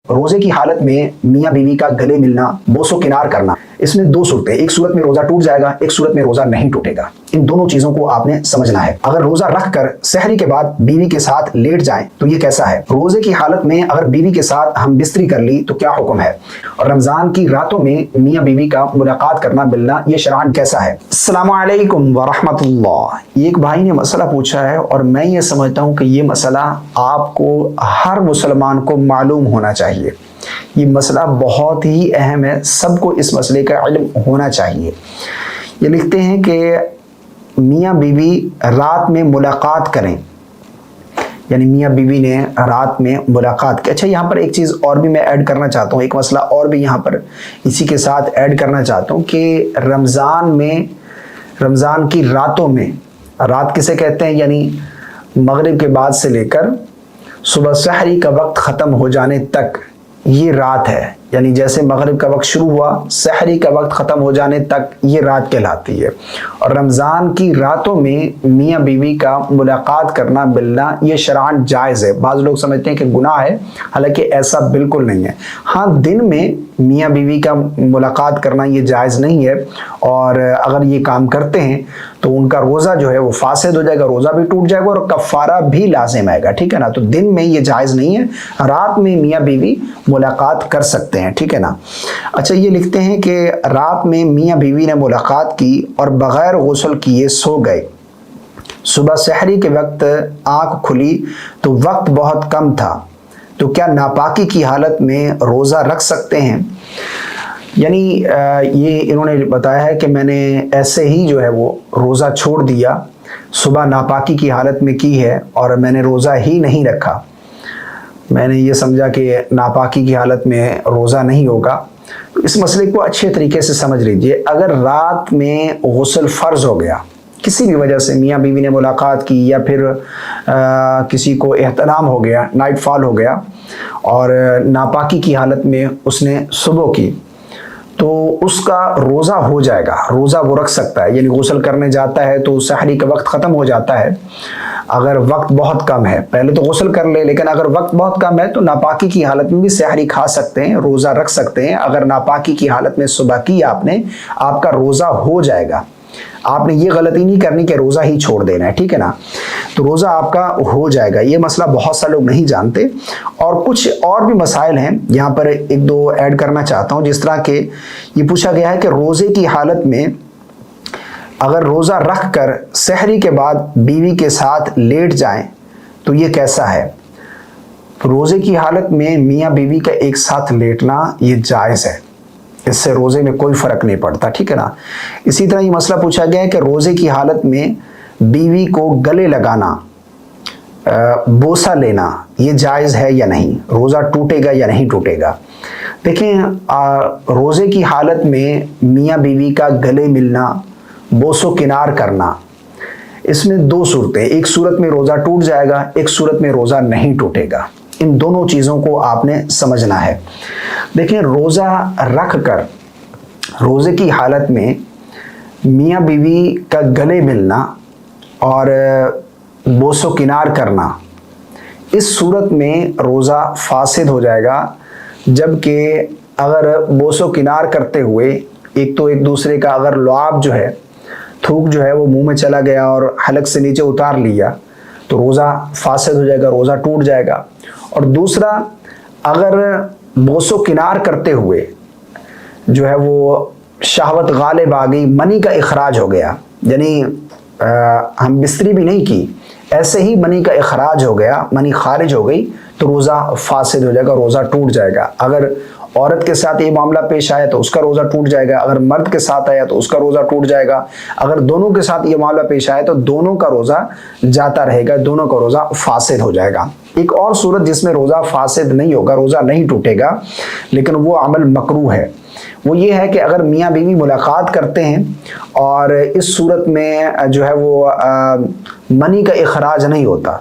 روزے کی حالت میں میاں بیوی کا گلے ملنا، بوس و کنار کرنا، اس میں دو صورتیں، ایک صورت میں روزہ ٹوٹ جائے گا، ایک صورت میں روزہ نہیں ٹوٹے گا۔ ان دونوں چیزوں کو آپ نے سمجھنا ہے۔ اگر روزہ رکھ کر سحری کے بعد بیوی کے ساتھ لیٹ جائیں تو یہ کیسا ہے؟ روزے کی حالت میں اگر بیوی کے ساتھ ہم بستری کر لی تو کیا حکم ہے؟ اور رمضان کی راتوں میں میاں بیوی کا ملاقات کرنا ملنا یہ شرعاً کیسا ہے؟ السلام علیکم ورحمۃ اللہ۔ ایک بھائی نے مسئلہ پوچھا ہے اور میں یہ سمجھتا ہوں کہ یہ مسئلہ آپ کو ہر مسلمان کو معلوم ہونا چاہیے۔ یہ مسئلہ بہت ہی اہم ہے، سب کو اس مسئلے کا علم ہونا چاہیے۔ یہ لکھتے ہیں کہ میاں بیوی رات میں ملاقات کریں، یعنی میاں بیوی نے رات میں ملاقات کی۔ اچھا، یہاں پر ایک چیز اور بھی میں ایڈ کرنا چاہتا ہوں، ایک مسئلہ اور بھی یہاں پر اسی کے ساتھ ایڈ کرنا چاہتا ہوں کہ رمضان کی راتوں میں، رات کسے کہتے ہیں؟ یعنی مغرب کے بعد سے لے کر صبح سحری کا وقت ختم ہو جانے تک یہ رات ہے، یعنی جیسے مغرب کا وقت شروع ہوا سحری کا وقت ختم ہو جانے تک یہ رات کہلاتی ہے۔ اور رمضان کی راتوں میں میاں بیوی کا ملاقات کرنا ملنا یہ شرعاً جائز ہے۔ بعض لوگ سمجھتے ہیں کہ گناہ ہے، حالانکہ ایسا بالکل نہیں ہے۔ ہاں، دن میں میاں بیوی کا ملاقات کرنا یہ جائز نہیں ہے، اور اگر یہ کام کرتے ہیں تو ان کا روزہ جو ہے وہ فاسد ہو جائے گا، روزہ بھی ٹوٹ جائے گا اور کفارہ بھی لازم آئے گا، ٹھیک ہے نا؟ تو دن میں یہ جائز نہیں ہے، رات میں میاں بیوی ملاقات کر سکتے ہیں، ٹھیک ہے نا؟ اچھا، یہ لکھتے ہیں کہ رات میں میاں بیوی نے ملاقات کی اور بغیر غسل کیے سو گئے، صبح سحری کے وقت آنکھ کھلی تو وقت بہت کم تھا، تو کیا ناپاکی کی حالت میں روزہ رکھ سکتے ہیں؟ یعنی یہ انہوں نے بتایا ہے کہ میں نے ایسے ہی جو ہے وہ روزہ چھوڑ دیا، صبح ناپاکی کی حالت میں کی ہے اور میں نے روزہ ہی نہیں رکھا، میں نے یہ سمجھا کہ ناپاکی کی حالت میں روزہ نہیں ہوگا۔ اس مسئلے کو اچھے طریقے سے سمجھ لیجئے۔ اگر رات میں غسل فرض ہو گیا، کسی بھی وجہ سے میاں بیوی نے ملاقات کی یا پھر کسی کو احتلام ہو گیا، نائٹ فال ہو گیا اور ناپاکی کی حالت میں اس نے صبح کی، تو اس کا روزہ ہو جائے گا، روزہ وہ رکھ سکتا ہے۔ یعنی غسل کرنے جاتا ہے تو سحری کا وقت ختم ہو جاتا ہے، اگر وقت بہت کم ہے پہلے تو غسل کر لے، لیکن اگر وقت بہت کم ہے تو ناپاکی کی حالت میں بھی سحری کھا سکتے ہیں، روزہ رکھ سکتے ہیں۔ اگر ناپاکی کی حالت میں صبح کی آپ نے، آپ کا روزہ ہو جائے گا۔ آپ نے یہ غلطی نہیں کرنی کہ روزہ ہی چھوڑ دینا ہے، ٹھیک ہے نا؟ تو روزہ آپ کا ہو جائے گا۔ یہ مسئلہ بہت سارے لوگ نہیں جانتے، اور کچھ اور بھی مسائل ہیں یہاں پر ایک دو ایڈ کرنا چاہتا ہوں۔ جس طرح کہ یہ پوچھا گیا ہے کہ روزے کی حالت میں اگر روزہ رکھ کر سحری کے بعد بیوی کے ساتھ لیٹ جائیں تو یہ کیسا ہے؟ روزے کی حالت میں میاں بیوی کا ایک ساتھ لیٹنا یہ جائز ہے، اس سے روزے میں کوئی فرق نہیں پڑتا، ٹھیک ہے نا؟ اسی طرح یہ مسئلہ پوچھا گیا ہے کہ روزے کی حالت میں بیوی کو گلے لگانا، بوسہ لینا یہ جائز ہے یا نہیں؟ روزہ ٹوٹے گا یا نہیں ٹوٹے گا؟ دیکھیں، روزے کی حالت میں میاں بیوی کا گلے ملنا، بوس و کنار کرنا، اس میں دو صورتیں، ایک صورت میں روزہ ٹوٹ جائے گا، ایک صورت میں روزہ نہیں ٹوٹے گا۔ ان دونوں چیزوں کو آپ نے سمجھنا ہے۔ دیکھیں، روزہ رکھ کر روزے کی حالت میں میاں بیوی کا گلے ملنا اور بوس و کنار کرنا، اس صورت میں روزہ فاسد ہو جائے گا، جبکہ اگر بوس و کنار کرتے ہوئے ایک تو ایک دوسرے کا اگر لعاب جو ہے، تھوک جو ہے وہ منہ میں چلا گیا اور حلق سے نیچے اتار لیا تو روزہ فاسد ہو جائے گا، روزہ ٹوٹ جائے گا۔ اور دوسرا، اگر بوس و کنار کرتے ہوئے جو ہے وہ شہوت غالب آ گئی، منی کا اخراج ہو گیا، یعنی ہم بستری بھی نہیں کی، ایسے ہی منی کا اخراج ہو گیا، منی خارج ہو گئی تو روزہ فاسد ہو جائے گا، روزہ ٹوٹ جائے گا۔ اگر عورت کے ساتھ یہ معاملہ پیش آیا تو اس کا روزہ ٹوٹ جائے گا، اگر مرد کے ساتھ آیا تو اس کا روزہ ٹوٹ جائے گا، اگر دونوں کے ساتھ یہ معاملہ پیش آیا تو دونوں کا روزہ جاتا رہے گا، دونوں کا روزہ فاسد ہو جائے گا۔ ایک اور صورت جس میں روزہ فاسد نہیں ہوگا، روزہ نہیں ٹوٹے گا، لیکن وہ عمل مکروہ ہے، وہ یہ ہے کہ اگر میاں بیوی ملاقات کرتے ہیں اور اس صورت میں جو ہے وہ منی کا اخراج نہیں ہوتا،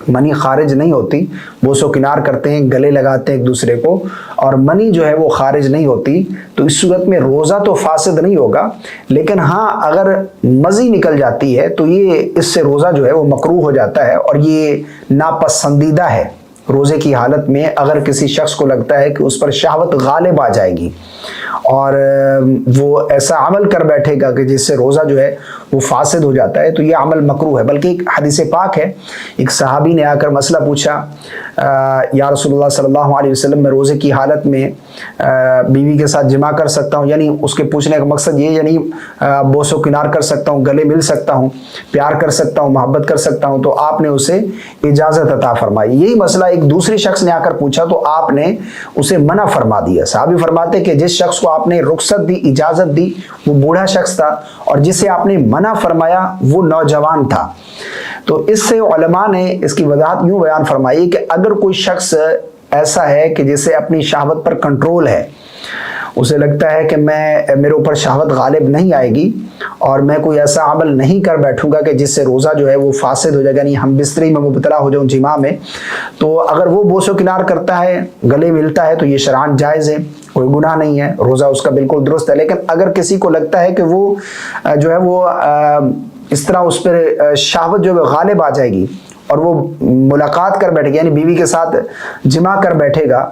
منی خارج نہیں ہوتی، بوس و کنار کرتے ہیں، گلے لگاتے ہیں ایک دوسرے کو اور منی جو ہے وہ خارج نہیں ہوتی، تو اس صورت میں روزہ تو فاسد نہیں ہوگا، لیکن ہاں اگر مزی نکل جاتی ہے تو یہ اس سے روزہ جو ہے وہ مکروہ ہو جاتا ہے اور یہ ناپسندیدہ ہے، روزے کی حالت میں اگر کسی شخص کو لگتا ہے کہ اس پر شہوت غالب آ جائے گی اور وہ ایسا عمل کر بیٹھے گا کہ جس سے روزہ جو ہے وہ فاسد ہو جاتا ہے، تو یہ عمل مکروہ ہے۔ بلکہ ایک حدیث پاک ہے، ایک صحابی نے آ کر مسئلہ پوچھا، یا رسول اللہ صلی اللہ علیہ وسلم، میں روزے کی حالت میں بیوی کے ساتھ جماع کر سکتا ہوں؟ یعنی اس کے پوچھنے کا مقصد یہ، یعنی بوس و کنار کر سکتا ہوں، گلے مل سکتا ہوں، پیار کر سکتا ہوں، محبت کر سکتا ہوں؟ تو آپ نے اسے اجازت عطا فرمائی۔ یہی مسئلہ ایک دوسرے شخص نے آ کر پوچھا تو آپ نے اسے منع فرما دیا۔ صحابی فرماتے کہ جس شخص کو آپ نے رخصت دی، اجازت دی، وہ بوڑھا شخص تھا، اور جسے آپ نے منع فرمایا وہ نوجوان تھا۔ تو اس سے علماء نے اس کی وضاحت یوں بیان فرمائی کہ اگر کوئی شخص ایسا ہے کہ جسے اپنی شہوت پر کنٹرول ہے، اسے لگتا ہے کہ میرے اوپر شہوت غالب نہیں آئے گی اور میں کوئی ایسا عمل نہیں کر بیٹھوں گا کہ جس سے روزہ جو ہے وہ فاسد ہو جائے گا، یعنی ہم بستری میں مبتلا ہو جاؤں جماع میں، تو اگر وہ بوس و کنار کرتا ہے، گلے ملتا ہے، تو یہ شرعاً جائز ہے، کوئی گناہ نہیں ہے، روزہ اس کا بالکل درست ہے۔ لیکن اگر کسی کو لگتا ہے کہ وہ جو ہے وہ اس طرح اس پر شہوت جو ہے غالب آ جائے گی اور وہ ملاقات کر بیٹھے گا، یعنی بیوی کے ساتھ جماع کر بیٹھے گا،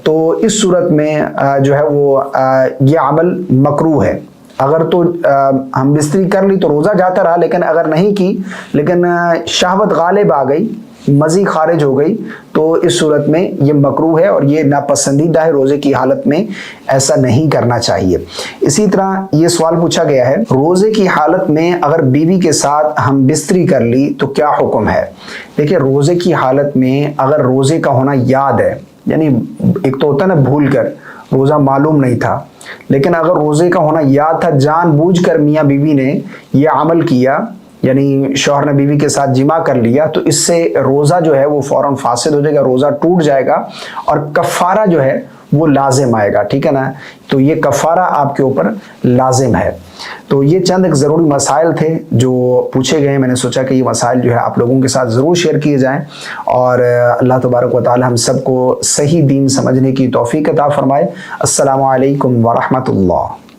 تو اس صورت میں جو ہے وہ یہ عمل مکروہ ہے۔ اگر تو ہم بستری کر لی تو روزہ جاتا رہا، لیکن اگر نہیں کی، لیکن شہوت غالب آ گئی، مزی خارج ہو گئی، تو اس صورت میں یہ مکروہ ہے اور یہ ناپسندیدہ ہے۔ روزے کی حالت میں ایسا نہیں کرنا چاہیے۔ اسی طرح یہ سوال پوچھا گیا ہے، روزے کی حالت میں اگر بیوی کے ساتھ ہم بستری کر لی تو کیا حکم ہے؟ دیکھیں، روزے کی حالت میں اگر روزے کا ہونا یاد ہے، یعنی ایک تو ہوتا ہے نا بھول کر، روزہ معلوم نہیں تھا، لیکن اگر روزے کا ہونا یاد تھا، جان بوجھ کر میاں بیوی نے یہ عمل کیا، یعنی شوہر نے بیوی کے ساتھ جماع کر لیا، تو اس سے روزہ جو ہے وہ فوراً فاسد ہو جائے گا، روزہ ٹوٹ جائے گا اور کفارہ جو ہے وہ لازم آئے گا، ٹھیک ہے نا؟ تو یہ کفارہ آپ کے اوپر لازم ہے۔ تو یہ چند ایک ضروری مسائل تھے جو پوچھے گئے ہیں، میں نے سوچا کہ یہ مسائل جو ہے آپ لوگوں کے ساتھ ضرور شیئر کیے جائیں، اور اللہ تبارک و تعالی ہم سب کو صحیح دین سمجھنے کی توفیق عطا فرمائے۔ السلام علیکم ورحمۃ اللہ۔